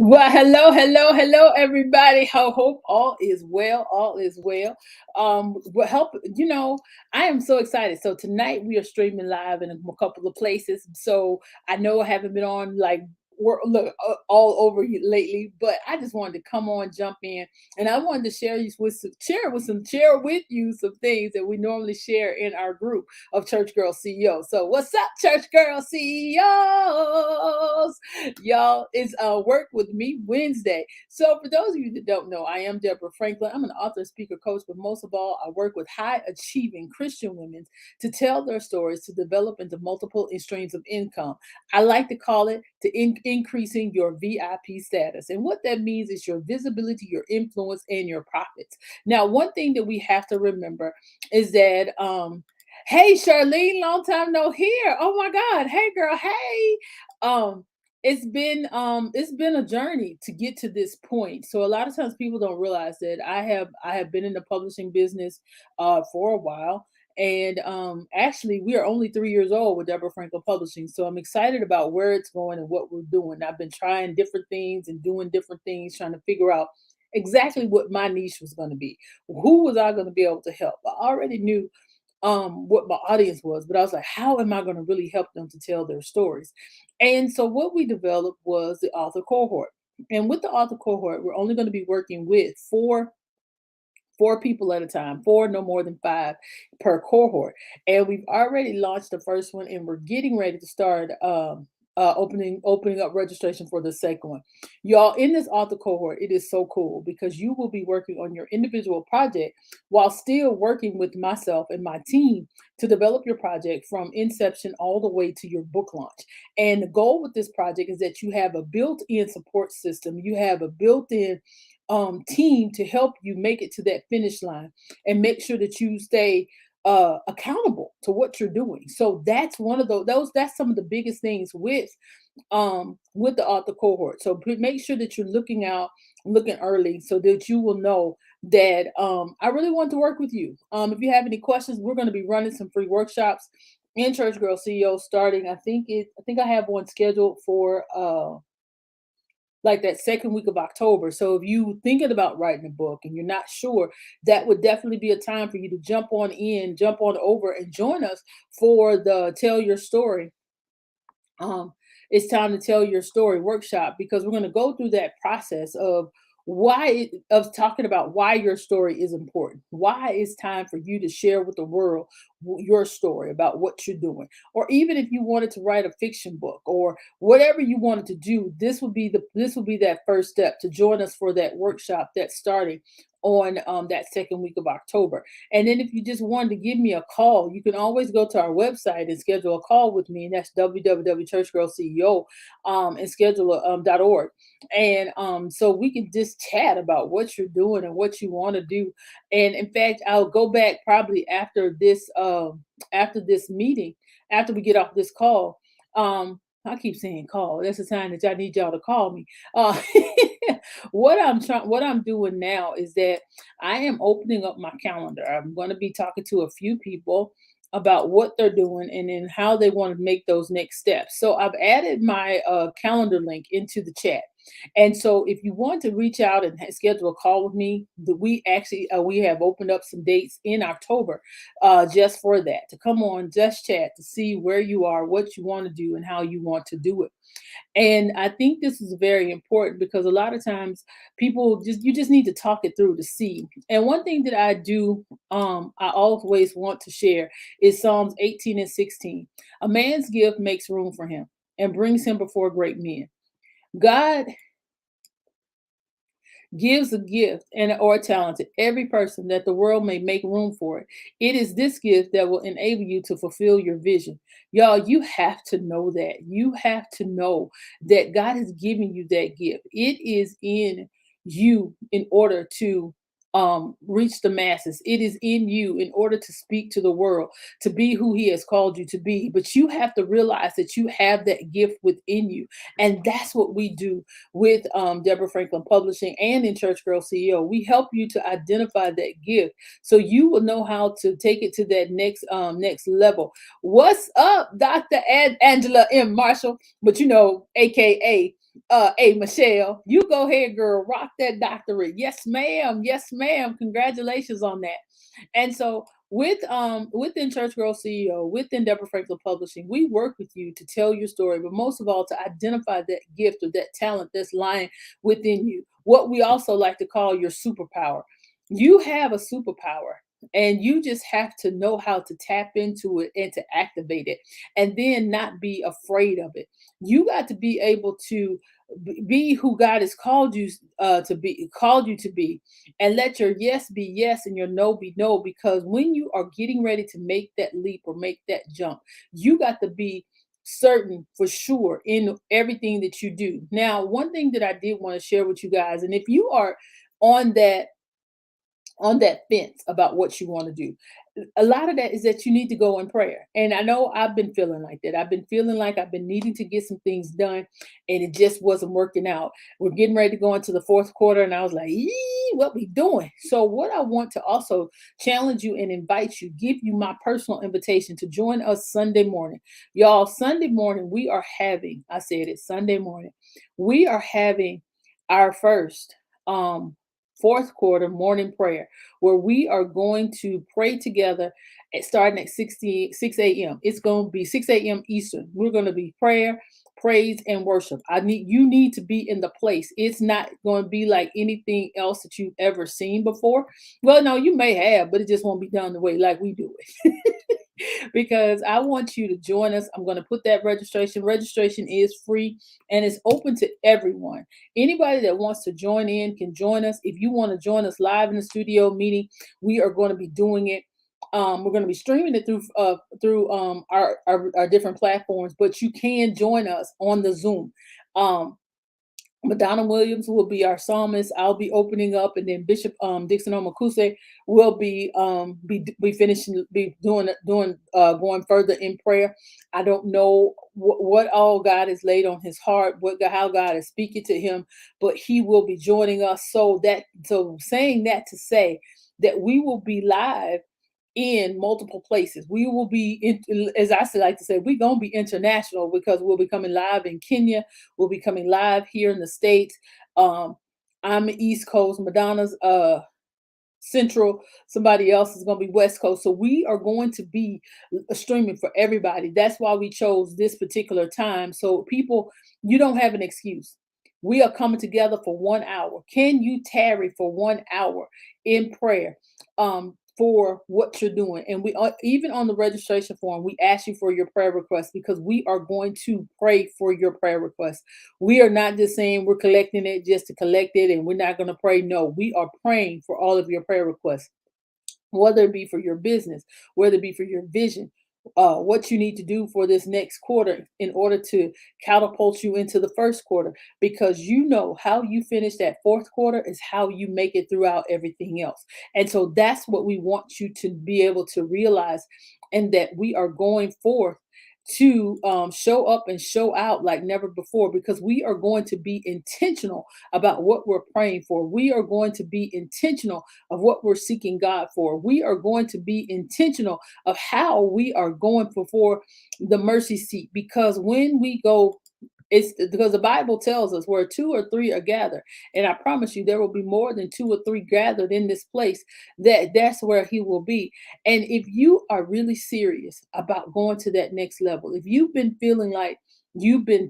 Well, hello, hello, hello, everybody. Hope all is well. All is well. Help. I am so excited. So tonight we are streaming live in a couple of places. So I know I haven't been on like look all over you lately, but I just wanted to come on, jump in, and I wanted to share with you some things that we normally share in our group of Church Girl CEOs. So what's up, Church Girl CEOs? Y'all, it's Work With Me Wednesday. So for those of you that don't know, I am Deborah Franklin. I'm an author, speaker, coach, but most of all, I work with high achieving Christian women to tell their stories to develop into multiple streams of income. I like to call it increasing your VIP status. And what that means is your visibility, your influence, and your profits. Now, one thing that we have to remember is that hey Charlene, long time no hear. Oh my God. Hey girl, hey. Um it's been a journey to get to this point. So a lot of times people don't realize that I have been in the publishing business for a while. And actually, we are only 3 years old with Deborah Franklin Publishing. So I'm excited about where it's going and what we're doing. I've been trying different things and doing different things, trying to figure out exactly what my niche was going to be. Who was I going to be able to help? I already knew what my audience was, but I was like, how am I going to really help them to tell their stories? And so what we developed was the author cohort. And with the author cohort, we're only going to be working with four people at a time, four, no more than five per cohort. And we've already launched the first one, and we're getting ready to start opening up registration for the second one. Y'all, in this author cohort, it is so cool because you will be working on your individual project while still working with myself and my team to develop your project from inception all the way to your book launch. And the goal with this project is that you have a built-in support system, you have a built-in team to help you make it to that finish line and make sure that you stay accountable to what you're doing. So that's one of those that's some of the biggest things with the author cohort. So make sure that you're looking early so that you will know that I really want to work with you. If you have any questions, we're going to be running some free workshops in Church Girl CEO starting. I think I have one scheduled for like that second week of October. So if you thinking about writing a book and you're not sure, that would definitely be a time for you to jump on over and join us for the Tell Your Story. It's time to tell your story workshop because we're going to go through that process of talking about why your story is important, why it's time for you to share with the world your story about what you're doing, or even if you wanted to write a fiction book or whatever you wanted to do, this will be that first step to join us for that workshop that's starting on that second week of October. And then if you just wanted to give me a call, you can always go to our website and schedule a call with me, and that's www.churchgirlceo and schedule .org. And so we can just chat about what you're doing and what you want to do. And in fact, I'll go back probably after this meeting, after we get off this call. I keep saying call. That's the time that I need y'all to call me. What I'm doing now is that I am opening up my calendar. I'm going to be talking to a few people about what they're doing and then how they want to make those next steps. So I've added my calendar link into the chat. And so if you want to reach out and schedule a call with me, we actually we have opened up some dates in October just for that, to come on, just chat, to see where you are, what you want to do, and how you want to do it. And I think this is very important because a lot of times people you just need to talk it through to see. And one thing that I do, I always want to share is Psalms 18 and 16. A man's gift makes room for him and brings him before great men. God gives a gift and or a talent to every person that the world may make room for it. It is this gift that will enable you to fulfill your vision. Y'all, you have to know that. You have to know that God has given you that gift. It is in you in order to reach the masses. It is in you in order to speak to the world, to be who he has called you to be. But you have to realize that you have that gift within you. And that's what we do with Deborah Franklin Publishing and in Church Girl CEO. We help you to identify that gift so you will know how to take it to that next level. What's up, Dr. Angela M. Marshall? But AKA Hey, Michelle, you go ahead, girl, rock that doctorate. Yes, ma'am. Yes, ma'am. Congratulations on that. And so within Church Girl CEO, within Deborah Franklin Publishing, we work with you to tell your story, but most of all to identify that gift or that talent that's lying within you. What we also like to call your superpower. You have a superpower. And you just have to know how to tap into it and to activate it, and then not be afraid of it. You got to be able to be who God has called you to be, and let your yes be yes and your no be no. Because when you are getting ready to make that leap or make that jump, you got to be certain for sure in everything that you do. Now, one thing that I did want to share with you guys, and if you are on that fence about what you want to do, a lot of that is that you need to go in prayer. And I know I've been feeling like that. I've been feeling like I've been needing to get some things done, and it just wasn't working out. We're getting ready to go into the fourth quarter, and I was like, what we doing? So what I want to also challenge you and invite you, give you my personal invitation to join us Sunday morning. Y'all, Sunday morning, I said it, Sunday morning, we are having our first fourth quarter morning prayer, where we are going to pray together starting at 6 a.m. It's going to be 6 a.m. Eastern. We're going to be prayer, praise, and worship. You need to be in the place. It's not going to be like anything else that you've ever seen before. Well, no, you may have, but it just won't be done the way like we do it. Because I want you to join us. I'm going to put that registration. Registration is free and it's open to everyone. Anybody that wants to join in can join us. If you want to join us live in the studio meeting, we are going to be doing it. We're going to be streaming it through our different platforms, but you can join us on the Zoom. Madonna Williams will be our psalmist. I'll be opening up, and then Bishop Dixon Omakuse will be finishing, be doing going further in prayer. I don't know what all God has laid on his heart, how God is speaking to him, but he will be joining us. So saying that to say that we will be live in multiple places. We will be, as I like to say, we're going to be international, because we'll be coming live in Kenya. We'll be coming live here in the States. Um, I'm East Coast, Madonna's Central, somebody else is going to be West Coast. So we are going to be streaming for everybody. That's why we chose this particular time. So people, you don't have an excuse. We are coming together for 1 hour. Can you tarry for 1 hour in prayer? For what you're doing. And we are, even on the registration form, we ask you for your prayer requests, because we are going to pray for your prayer requests. We are not just saying we're collecting it just to collect it and we're not going to pray. No, we are praying for all of your prayer requests, whether it be for your business, whether it be for your vision, what you need to do for this next quarter in order to catapult you into the first quarter. Because you know how you finish that fourth quarter is how you make it throughout everything else. And so that's what we want you to be able to realize, and that we are going forth to show up and show out like never before, because we are going to be intentional about what we're praying for. We are going to be intentional of what we're seeking God for. We are going to be intentional of how we are going before the mercy seat, because when we go, it's because the Bible tells us where two or three are gathered, and I promise you there will be more than two or three gathered in this place. That's where he will be. And if you are really serious about going to that next level, if you've been feeling like you've been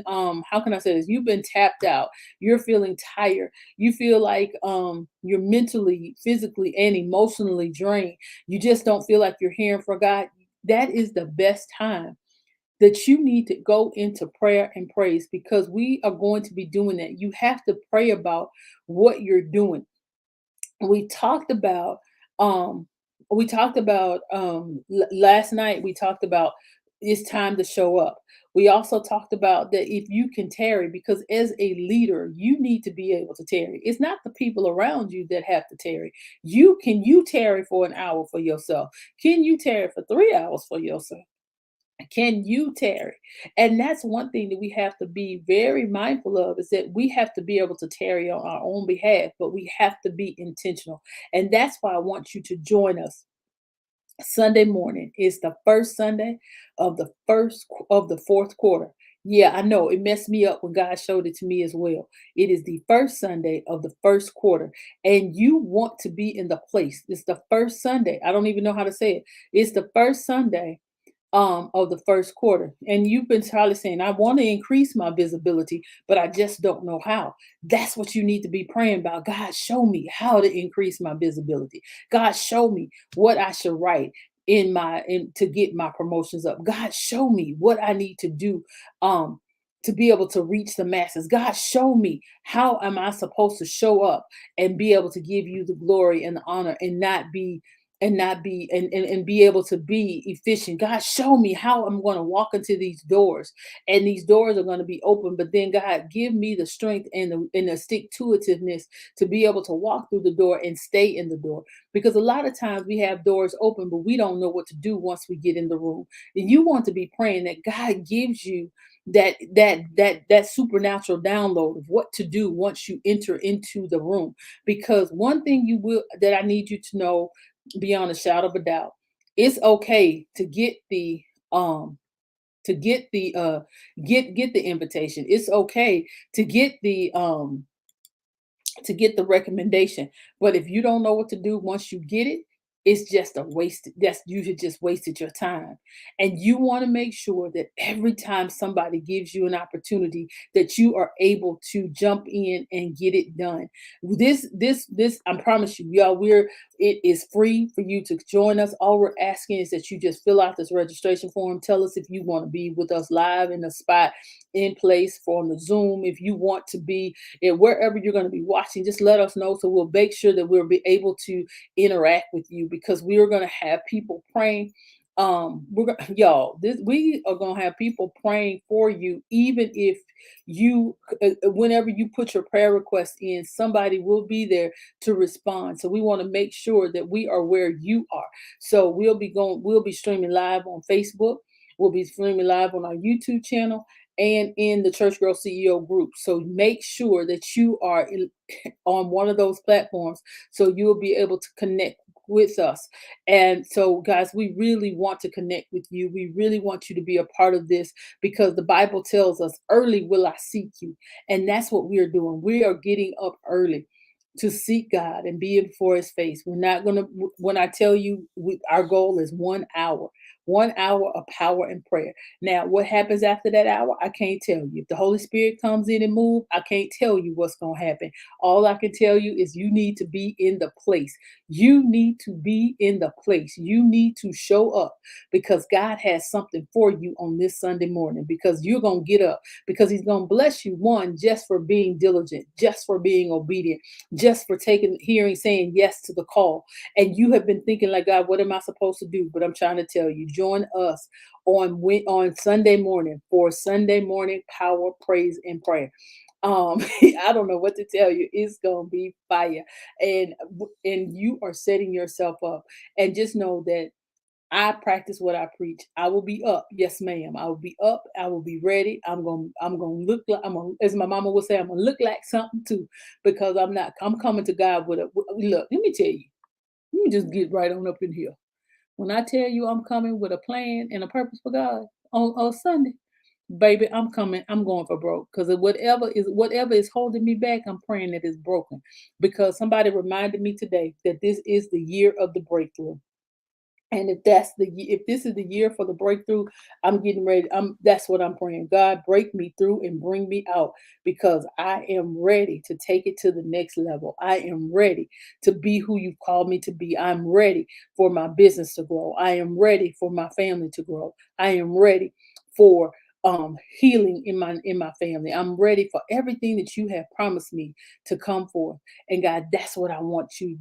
how can I say this, you've been tapped out, you're feeling tired, you feel like you're mentally, physically, and emotionally drained, you just don't feel like you're hearing from God, that is the best time that you need to go into prayer and praise, because we are going to be doing that. You have to pray about what you're doing. We talked about um last night, we talked about it's time to show up. We also talked about that if you can tarry, because as a leader you need to be able to tarry. It's not the people around you that have to tarry. You tarry for an hour for yourself? Can you tarry for 3 hours for yourself? Can you tarry? And that's one thing that we have to be very mindful of, is that we have to be able to tarry on our own behalf, but we have to be intentional. And that's why I want you to join us. Sunday morning is the first Sunday of the fourth quarter. Yeah, I know. It messed me up when God showed it to me as well. It is the first Sunday of the first quarter, and you want to be in the place. It's the first Sunday. I don't even know how to say it. It's the first Sunday of the first quarter. And you've been probably saying, I want to increase my visibility, but I just don't know how. That's what you need to be praying about. God, show me how to increase my visibility. God, show me what I should write in to get my promotions up. God, show me what I need to do um to be able to reach the masses. God, show me how am I supposed to show up and be able to give you the glory and the honor and be able to be efficient. God, show me how I'm going to walk into these doors, and these doors are going to be open. But then, God, give me the strength and the stick to itiveness to be able to walk through the door and stay in the door. Because a lot of times we have doors open, but we don't know what to do once we get in the room. And you want to be praying that God gives you that supernatural download of what to do once you enter into the room. Because one thing you will that I need you to know beyond a shadow of a doubt, it's okay to um get the get the invitation. It's okay to get the recommendation. But if you don't know what to do once you get it, it's just a waste. That's you should just wasted your time. And you want to make sure that every time somebody gives you an opportunity, that you are able to jump in and get it done. This, I promise you, y'all, it is free for you to join us. All we're asking is that you just fill out this registration form. Tell us if you want to be with us live in the spot in place for on the Zoom. If you want to be and wherever you're going to be watching, just let us know so we'll make sure that we'll be able to interact with you because we are going to have people praying. We're going y'all, this we are going to have people praying for you, even if you whenever you put your prayer request in, somebody will be there to respond. So we want to make sure that we are where you are. So we'll be streaming live on Facebook. We'll be streaming live on our YouTube channel and in the Church Girl CEO group. So make sure that you are on one of those platforms so you'll be able to connect with us. And so, guys, we really want to connect with you. We really want you to be a part of this because the Bible tells us, early will I seek you. And that's what we are doing. We are getting up early to seek God and be before his face. We're not going to, when I tell you, our goal is 1 hour. 1 hour of power and prayer. Now, what happens after that hour, I can't tell you. If the Holy Spirit comes in and move, I can't tell you what's going to happen. All I can tell you is you need to be in the place. You need to be in the place. You need to show up because God has something for you on this Sunday morning because you're going to get up because he's going to bless you, one, just for being diligent, just for being obedient, just for saying yes to the call. And you have been thinking like, God, what am I supposed to do? But I'm trying to tell you, join us on Sunday morning for Sunday morning power, praise, and prayer. I don't know what to tell you. It's gonna be fire, and you are setting yourself up. And just know that I practice what I preach. I will be up, yes, ma'am. I will be up. I will be ready. I'm gonna look like as my mama would say, I'm gonna look like something too, because I'm not. I'm coming to God look. Let me tell you. Let me just get right on up in here. When I tell you I'm coming with a plan and a purpose for God on Sunday, baby, I'm coming. I'm going for broke because whatever is holding me back, I'm praying that it's broken. Because somebody reminded me today that this is the year of the breakthrough. And if this is the year for the breakthrough, I'm getting ready. That's what I'm praying. God, break me through and bring me out because I am ready to take it to the next level. I am ready to be who you've called me to be. I'm ready for my business to grow. I am ready for my family to grow. I am ready for healing in my family. I'm ready for everything that you have promised me to come forth. And God, that's what I want to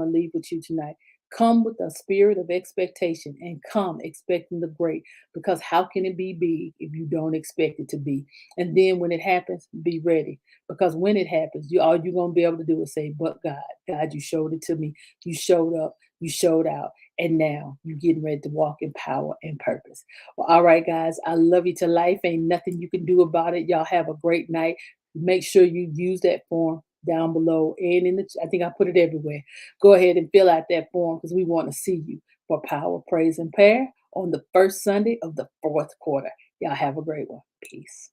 leave with you tonight. Come with a spirit of expectation and come expecting the great because how can it be big if you don't expect it to be? And then when it happens, be ready because when it happens, all you're going to be able to do is say, but God, you showed it to me. You showed up, you showed out, and now you're getting ready to walk in power and purpose. Well, all right, guys, I love you to life. Ain't nothing you can do about it. Y'all have a great night. Make sure you use that form down below and I think I put it everywhere. Go ahead and fill out that form because we want to see you for power, praise, and prayer on the first Sunday of the fourth quarter. Y'all have a great one. Peace.